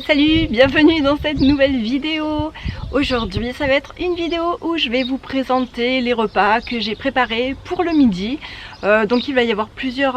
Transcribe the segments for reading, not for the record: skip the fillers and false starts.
Salut, bienvenue dans cette nouvelle vidéo. Aujourd'hui ça va être une vidéo où je vais vous présenter les repas que j'ai préparés pour le midi. Donc il va y avoir plusieurs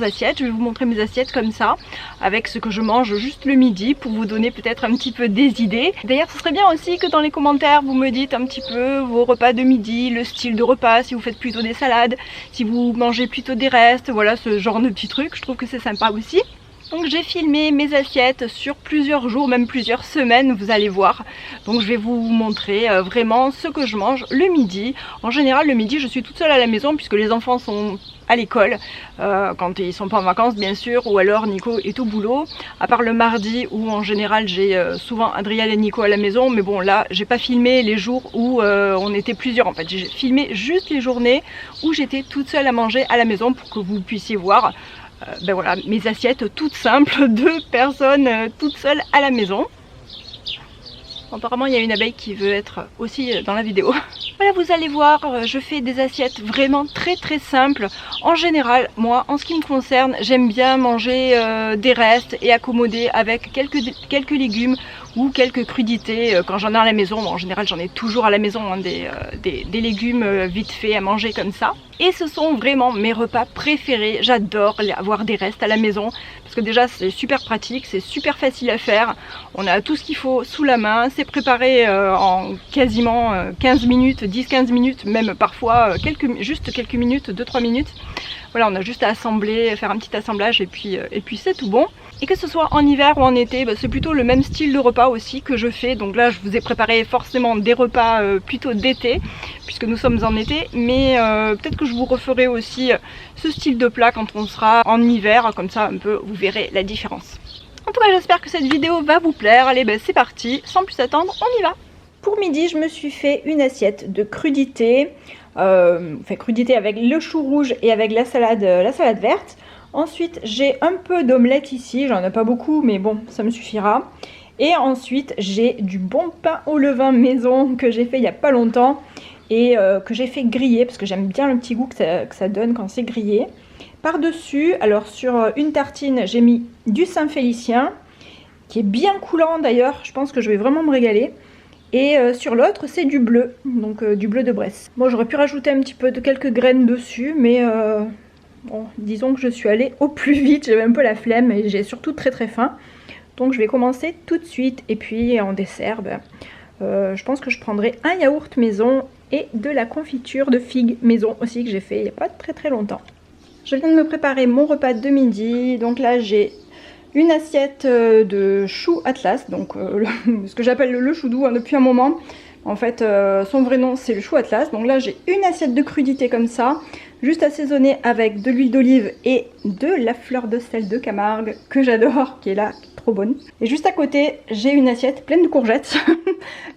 assiettes. Je vais vous montrer mes assiettes comme ça, avec ce que je mange juste le midi pour vous donner peut-être un petit peu des idées. D'ailleurs ce serait bien aussi que dans les commentaires vous me dites un petit peu vos repas de midi, le style de repas, si vous faites plutôt des salades, si vous mangez plutôt des restes, voilà ce genre de petits trucs, je trouve que c'est sympa aussi. Donc j'ai filmé mes assiettes sur plusieurs jours, même plusieurs semaines, vous allez voir. Donc je vais vous montrer vraiment ce que je mange le midi. En général le midi je suis toute seule à la maison puisque les enfants sont à l'école, quand ils sont pas en vacances bien sûr, ou alors Nico est au boulot. À part le mardi où en général j'ai souvent Adrien et Nico à la maison, mais bon là j'ai pas filmé les jours où on était plusieurs en fait. J'ai filmé juste les journées où j'étais toute seule à manger à la maison pour que vous puissiez voir. Ben voilà, mes assiettes toutes simples, 2 personnes toutes seules à la maison. Apparemment il y a une abeille qui veut être aussi dans la vidéo. Voilà, vous allez voir, je fais des assiettes vraiment très simples. En général, moi en ce qui me concerne, j'aime bien manger des restes et accommoder avec quelques légumes ou quelques crudités quand j'en ai à la maison. Bon, en général j'en ai toujours à la maison, hein, des légumes vite faits à manger comme ça. Et ce sont vraiment mes repas préférés. J'adore avoir des restes à la maison parce que déjà c'est super pratique, c'est super facile à faire. On a tout ce qu'il faut sous la main, c'est préparé en quasiment 15 minutes, 10-15 minutes, même parfois juste quelques minutes, 2-3 minutes. Voilà, on a juste à assembler, faire un petit assemblage et puis c'est tout bon. Et que ce soit en hiver ou en été, bah, c'est plutôt le même style de repas aussi que je fais. Donc là, je vous ai préparé forcément des repas plutôt d'été, puisque nous sommes en été. Mais peut-être que je vous referai aussi ce style de plat quand on sera en hiver. Comme ça, un peu, vous verrez la différence. En tout cas, j'espère que cette vidéo va vous plaire. Allez, bah, c'est parti. Sans plus attendre, on y va. Pour midi, je me suis fait une assiette de crudités. Crudités avec le chou rouge et avec la salade verte. Ensuite, j'ai un peu d'omelette ici, j'en ai pas beaucoup, mais bon, ça me suffira. Et ensuite, j'ai du bon pain au levain maison que j'ai fait il y a pas longtemps et que j'ai fait griller parce que j'aime bien le petit goût que ça donne quand c'est grillé. Par-dessus, alors sur une tartine, j'ai mis du Saint-Félicien qui est bien coulant d'ailleurs, je pense que je vais vraiment me régaler. Et sur l'autre, c'est du bleu, donc du bleu de Bresse. Moi, j'aurais pu rajouter un petit peu de quelques graines dessus, mais bon, disons que je suis allée au plus vite, j'avais un peu la flemme et j'ai surtout très faim. Donc je vais commencer tout de suite. Et puis en dessert, je pense que je prendrai un yaourt maison et de la confiture de figues maison aussi que j'ai fait il n'y a pas très longtemps. Je viens de me préparer mon repas de midi. Donc là j'ai une assiette de chou Atlas, donc ce que j'appelle le chou doux hein, depuis un moment. En fait son vrai nom c'est le chou Atlas. Donc là j'ai une assiette de crudité comme ça, juste assaisonnée avec de l'huile d'olive et de la fleur de sel de Camargue que j'adore, qui est là, qui est trop bonne. Et juste à côté j'ai une assiette pleine de courgettes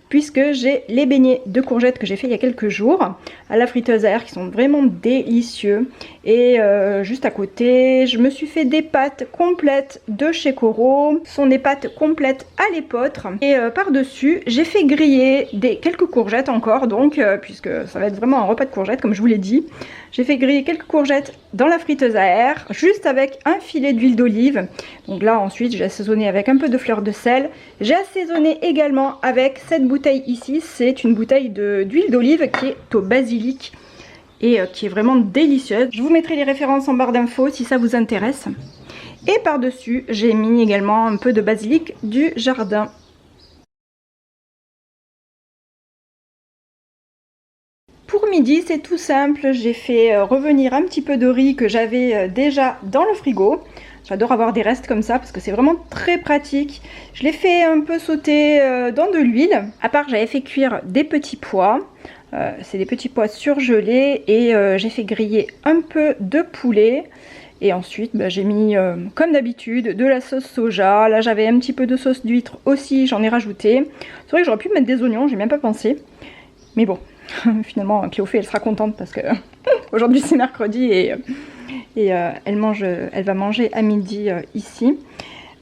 puisque j'ai les beignets de courgettes que j'ai fait il y a quelques jours à la friteuse à air qui sont vraiment délicieux. Et juste à côté je me suis fait des pâtes complètes de chez Coro. Ce sont des pâtes complètes à l'épeautre et par dessus j'ai fait griller quelques courgettes encore, donc puisque ça va être vraiment un repas de courgettes comme je vous l'ai dit. J'ai fait griller quelques courgettes dans la friteuse à air juste avec un filet d'huile d'olive. Donc là ensuite j'ai assaisonné avec un peu de fleur de sel. J'ai assaisonné également avec cette bouteille ici, c'est une bouteille d'huile d'olive qui est au basilic et qui est vraiment délicieuse. Je vous mettrai les références en barre d'infos si ça vous intéresse. Et par dessus j'ai mis également un peu de basilic du jardin. Pour midi c'est tout simple, j'ai fait revenir un petit peu de riz que j'avais déjà dans le frigo. J'adore avoir des restes comme ça parce que c'est vraiment très pratique. Je l'ai fait un peu sauter dans de l'huile. À part j'avais fait cuire des petits pois. C'est des petits pois surgelés et j'ai fait griller un peu de poulet. Et ensuite j'ai mis comme d'habitude de la sauce soja. Là j'avais un petit peu de sauce d'huître aussi, j'en ai rajouté. C'est vrai que j'aurais pu mettre des oignons, j'ai même pas pensé. Mais bon, finalement Cléophée elle sera contente parce que aujourd'hui c'est mercredi et elle va manger à midi ici.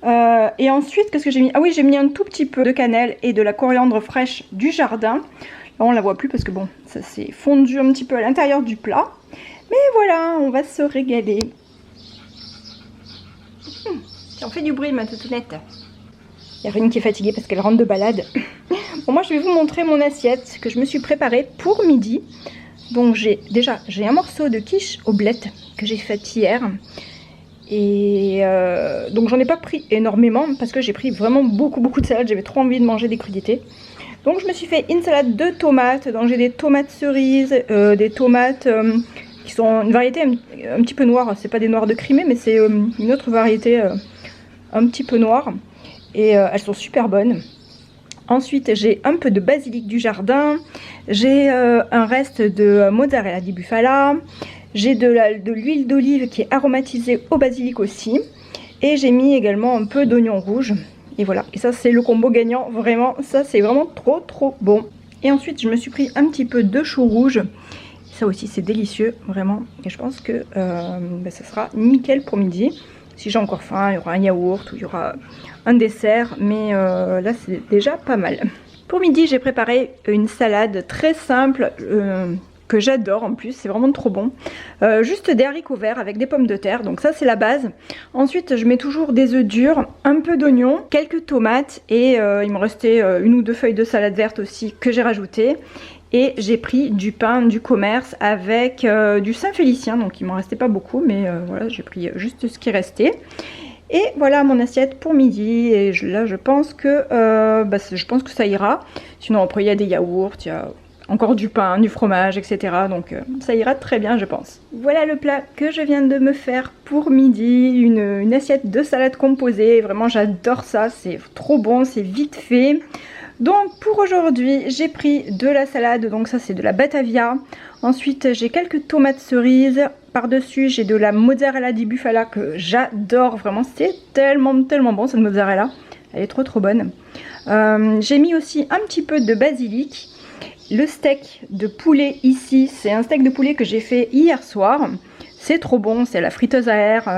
Et ensuite qu'est-ce que j'ai mis? Ah oui, j'ai mis un tout petit peu de cannelle et de la coriandre fraîche du jardin. Là on la voit plus parce que bon, ça s'est fondu un petit peu à l'intérieur du plat. Mais voilà, on va se régaler. On fait du bruit ma toutounette. Il y a Rune qui est fatiguée parce qu'elle rentre de balade. Bon, moi je vais vous montrer mon assiette que je me suis préparée pour midi. Donc j'ai un morceau de quiche aux blettes que j'ai fait hier. Et donc j'en ai pas pris énormément parce que j'ai pris vraiment beaucoup de salade. J'avais trop envie de manger des crudités. Donc je me suis fait une salade de tomates. Donc j'ai des tomates cerises, des tomates qui sont une variété un petit peu noire. C'est pas des noirs de Crimée, mais c'est une autre variété un petit peu noire. Et elles sont super bonnes. Ensuite j'ai un peu de basilic du jardin. J'ai un reste de mozzarella di bufala. J'ai de l'huile d'olive qui est aromatisée au basilic aussi. Et j'ai mis également un peu d'oignon rouge. Et voilà, et ça c'est le combo gagnant, vraiment, ça c'est vraiment trop bon. Et ensuite je me suis pris un petit peu de chou rouge. Ça aussi c'est délicieux, vraiment. Et je pense que ça sera nickel pour midi. Si j'ai encore faim, il y aura un yaourt ou il y aura un dessert. Mais là c'est déjà pas mal. Pour midi j'ai préparé une salade très simple. Que j'adore en plus, c'est vraiment trop bon. Juste des haricots verts avec des pommes de terre, donc ça c'est la base. Ensuite je mets toujours des œufs durs, un peu d'oignon, quelques tomates et il me restait une ou deux feuilles de salade verte aussi que j'ai rajouté. Et j'ai pris du pain du commerce avec du Saint-Félicien, donc il m'en restait pas beaucoup, mais voilà, j'ai pris juste ce qui restait. Et voilà mon assiette pour midi. Et là je pense que ça ira. Sinon après il y a des yaourts, il y a encore du pain, du fromage, etc. Donc ça ira très bien je pense. Voilà le plat que je viens de me faire pour midi. Une assiette de salade composée. Vraiment j'adore ça, c'est trop bon, c'est vite fait. Donc pour aujourd'hui j'ai pris de la salade, donc ça c'est de la Batavia. Ensuite j'ai quelques tomates cerises. Par dessus j'ai de la mozzarella di bufala que j'adore, vraiment c'est tellement bon cette mozzarella. Elle est trop bonne. J'ai mis aussi un petit peu de basilic. Le steak de poulet ici, c'est un steak de poulet que j'ai fait hier soir. C'est trop bon, c'est la friteuse à air.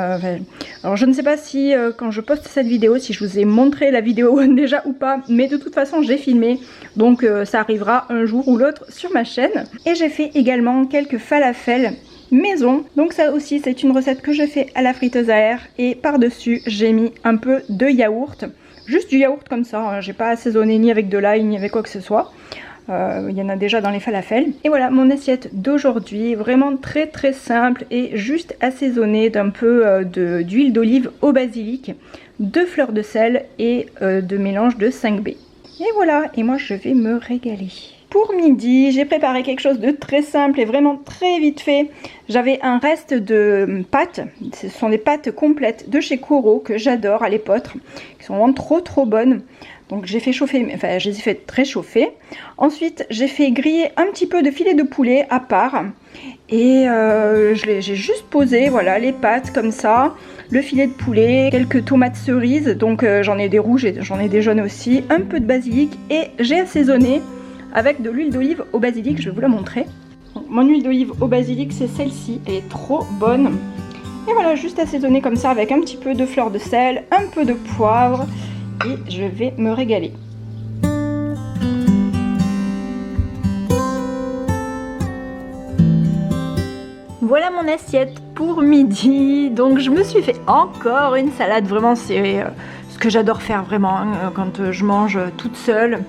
Alors je ne sais pas si quand je poste cette vidéo, si je vous ai montré la vidéo déjà ou pas. Mais de toute façon j'ai filmé. Donc ça arrivera un jour ou l'autre sur ma chaîne. Et j'ai fait également quelques falafels maison. Donc ça aussi c'est une recette que je fais à la friteuse à air. Et par dessus j'ai mis un peu de yaourt. Juste du yaourt comme ça, hein. J'ai pas assaisonné ni avec de l'ail ni avec quoi que ce soit. Il y en a déjà dans les falafels. Et voilà mon assiette d'aujourd'hui, vraiment très simple et juste assaisonnée d'un peu d'huile d'olive au basilic, de fleurs de sel et de mélange de 5B. Et voilà, et moi je vais me régaler. Pour midi, j'ai préparé quelque chose de très simple et vraiment très vite fait. J'avais un reste de pâtes, ce sont des pâtes complètes de chez Coro que j'adore à l'épeautre, qui sont vraiment trop bonnes. Donc j'ai fait chauffer, enfin je les ai fait très chauffer. Ensuite j'ai fait griller un petit peu de filet de poulet à part. Et j'ai juste posé, voilà, les pâtes comme ça. Le filet de poulet, quelques tomates cerises. Donc j'en ai des rouges et j'en ai des jaunes aussi. Un peu de basilic et j'ai assaisonné avec de l'huile d'olive au basilic. Je vais vous la montrer. Donc, mon huile d'olive au basilic c'est celle-ci, elle est trop bonne. Et voilà, juste assaisonné comme ça avec un petit peu de fleur de sel, un peu de poivre. Et je vais me régaler. Voilà mon assiette pour midi. Donc je me suis fait encore une salade. Vraiment c'est ce que j'adore faire vraiment hein, quand je mange toute seule.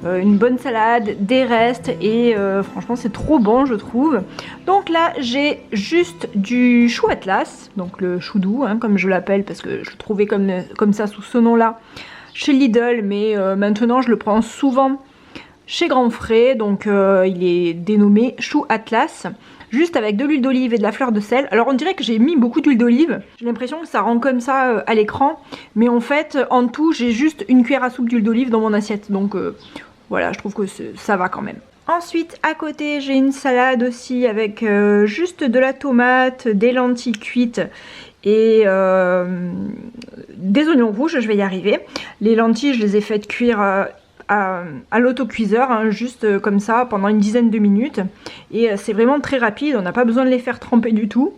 Une bonne salade, des restes et franchement c'est trop bon je trouve. Donc là j'ai juste du chou Atlas, donc le chou doux hein, comme je l'appelle parce que je le trouvais comme ça sous ce nom là chez Lidl, mais maintenant je le prends souvent chez Grand Frais, donc il est dénommé chou Atlas, juste avec de l'huile d'olive et de la fleur de sel. Alors on dirait que j'ai mis beaucoup d'huile d'olive, j'ai l'impression que ça rend comme ça à l'écran, mais en fait en tout j'ai juste une cuillère à soupe d'huile d'olive dans mon assiette, donc voilà, je trouve que ça va quand même. Ensuite à côté j'ai une salade aussi avec juste de la tomate, des lentilles cuites et des oignons rouges, je vais y arriver. Les lentilles je les ai faites cuire à l'autocuiseur hein, juste comme ça pendant une dizaine de minutes et c'est vraiment très rapide, on n'a pas besoin de les faire tremper du tout.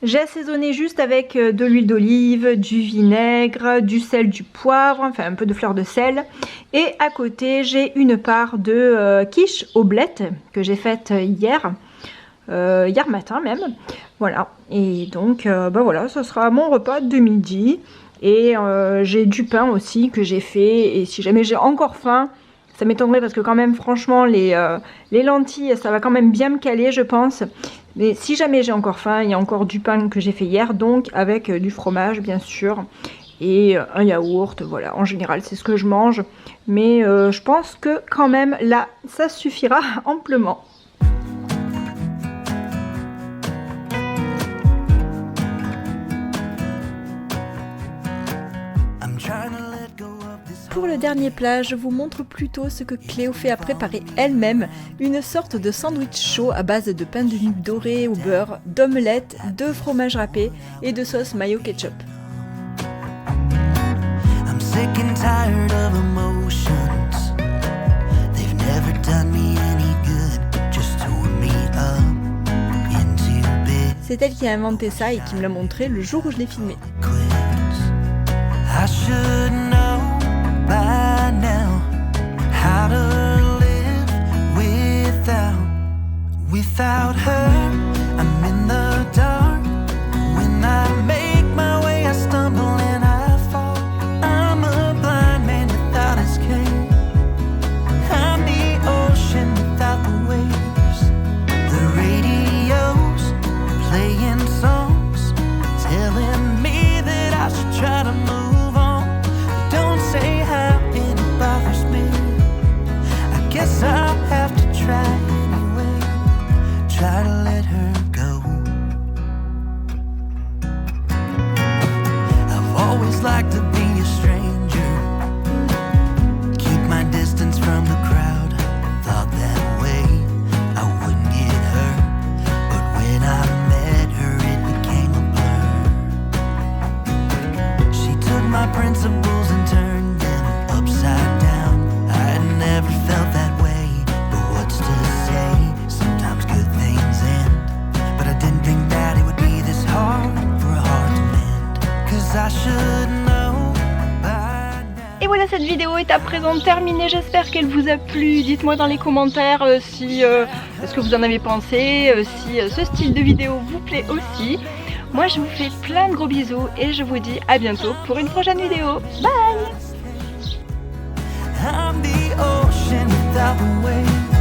J'ai assaisonné juste avec de l'huile d'olive, du vinaigre, du sel, du poivre, enfin un peu de fleur de sel. Et à côté j'ai une part de quiche aux blettes que j'ai faite hier matin même. Voilà, et donc voilà, ce sera mon repas de midi. Et j'ai du pain aussi que j'ai fait. Et si jamais j'ai encore faim, ça m'étonnerait parce que quand même franchement les lentilles ça va quand même bien me caler je pense. Mais si jamais j'ai encore faim, il y a encore du pain que j'ai fait hier, donc avec du fromage bien sûr. Et un yaourt, voilà, en général c'est ce que je mange. Mais je pense que quand même là ça suffira amplement. Pour le dernier plat, je vous montre plutôt ce que Cléophée a préparé elle-même, une sorte de sandwich chaud à base de pain de mie doré au beurre, d'omelette, de fromage râpé et de sauce mayo ketchup. C'est elle qui a inventé ça et qui me l'a montré le jour où je l'ai filmé. By now, how to live without her. I'm in the dark. When I make my way, I stumble and I fall. I'm a blind man without his cane. I'm the ocean without the waves. The radio's playing songs, telling me that I should try to move on. Don't say how it bothers me. I guess I'll have to try anyway. Try to let her go. I've always liked to be a stranger, keep my distance from the crowd. Thought that way I wouldn't get hurt, but when I met her it became a blur. She took my principles and turned them upside down. I had never felt that way, but what's to say? Sometimes good things end, but I didn't think that it would be this hard for a heart to mend. 'Cause I should know by now. Et voilà, cette vidéo est à présent terminée. J'espère qu'elle vous a plu. Dites-moi dans les commentaires si ce que vous en avez pensé, si ce style de vidéo vous plaît aussi. Moi je vous fais plein de gros bisous et je vous dis à bientôt pour une prochaine vidéo. Bye! I'm the ocean without the waves.